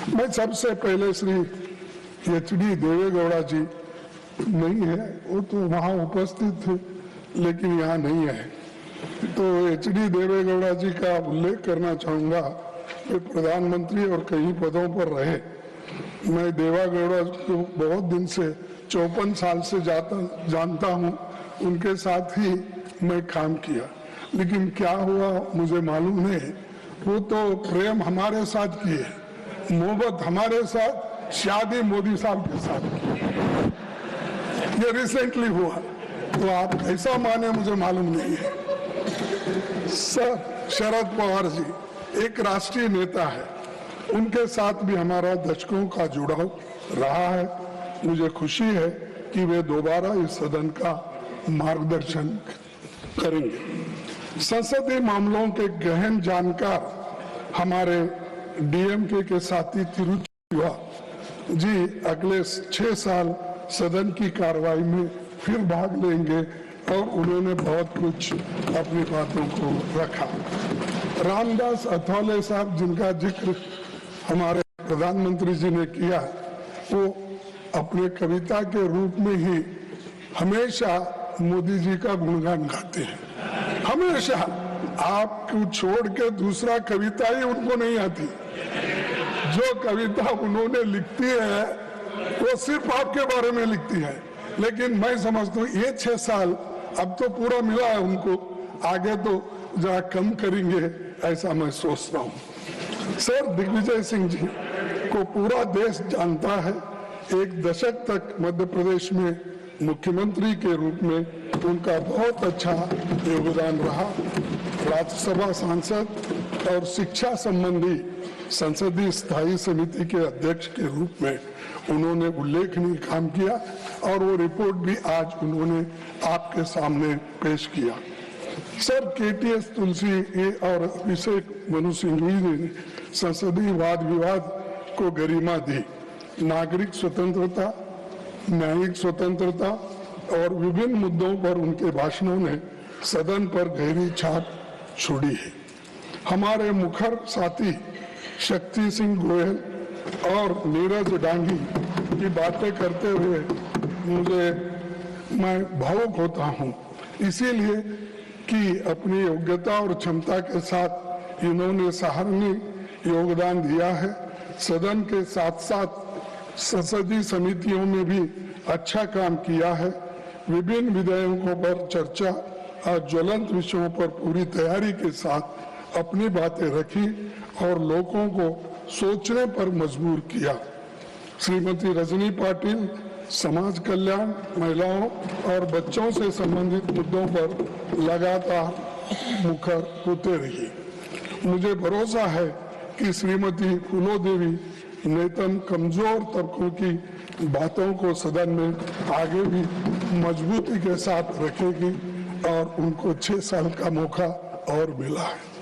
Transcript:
मैं सबसे पहले श्री एच.डी. देवेगौड़ा जी नहीं है, वो तो वहाँ उपस्थित थे लेकिन यहाँ नहीं है, तो एच.डी. देवेगौड़ा जी का उल्लेख करना चाहूँगा। वे प्रधानमंत्री और कई पदों पर रहे। मैं देवेगौड़ा को बहुत दिन से 54 साल से जानता हूँ, उनके साथ ही मैं काम किया, लेकिन क्या हुआ मुझे मालूम नहीं। वो तो प्रेम हमारे साथ किए, मोहब्बत हमारे साथ, शादी मोदी साहब के साथ की। ये रिसेंटली हुआ, तो आप ऐसा माने मुझे मालूम नहीं है। सर शरद पवार जी एक राष्ट्रीय नेता है, उनके साथ भी हमारा दशकों का जुड़ाव रहा है। मुझे खुशी है कि वे दोबारा इस सदन का मार्गदर्शन करेंगे। संसदीय मामलों के गहन जानकार हमारे डीएमके के साथी तिरुचिवा जी अगले 6 साल सदन की कार्रवाई में फिर भाग लेंगे और उन्होंने बहुत कुछ अपनी बातों को रखा। रामदास अथवाले साहब, जिनका जिक्र हमारे प्रधानमंत्री जी ने किया, वो अपने कविता के रूप में ही हमेशा मोदी जी का गुणगान गाते हैं। हमेशा, आपको छोड़ के दूसरा कविता ही उनको नहीं आती। जो कविता उन्होंने लिखती है वो सिर्फ आपके बारे में लिखती है। लेकिन मैं समझता हूँ ये 6 साल अब तो पूरा मिला है उनको, आगे तो जरा कम करेंगे ऐसा मैं सोचता हूँ। सर दिग्विजय सिंह जी को पूरा देश जानता है। एक दशक तक मध्य प्रदेश में मुख्यमंत्री के रूप में उनका बहुत अच्छा योगदान रहा। राज्यसभा सांसद और शिक्षा संबंधी संसदीय स्थायी समिति के अध्यक्ष के रूप में उन्होंने उल्लेखनीय काम किया और वो रिपोर्ट भी आज उन्होंने आपके सामने पेश किया। सर केटीएस तुलसी और अभिषेक मनु सिंघवी ने संसदीय वाद विवाद को गरिमा दी। नागरिक स्वतंत्रता, न्यायिक स्वतंत्रता और विभिन्न मुद्दों पर उनके भाषणों ने सदन पर गहरी छाप छोड़ी है। हमारे मुखर साथी शक्ति सिंह गोयल और नीरज डांगी की बातें करते हुए मैं भावुक होता हूँ, इसीलिए कि अपनी योग्यता और क्षमता के साथ इन्होंने सराहनीय योगदान दिया है। सदन के साथ साथ संसदीय समितियों में भी अच्छा काम किया है। विभिन्न विधेयकों पर चर्चा और ज्वलंत विषयों पर पूरी तैयारी के साथ अपनी बातें रखी और लोगों को सोचने पर मजबूर किया। श्रीमती रजनी पाटिल समाज कल्याण, महिलाओं और बच्चों से संबंधित मुद्दों पर लगातार मुखर होते रही। मुझे भरोसा है कि श्रीमती फूलो देवी नेतन कमजोर तबकों की बातों को सदन में आगे भी मजबूती के साथ रखेगी और उनको 6 साल का मौका और मिला है।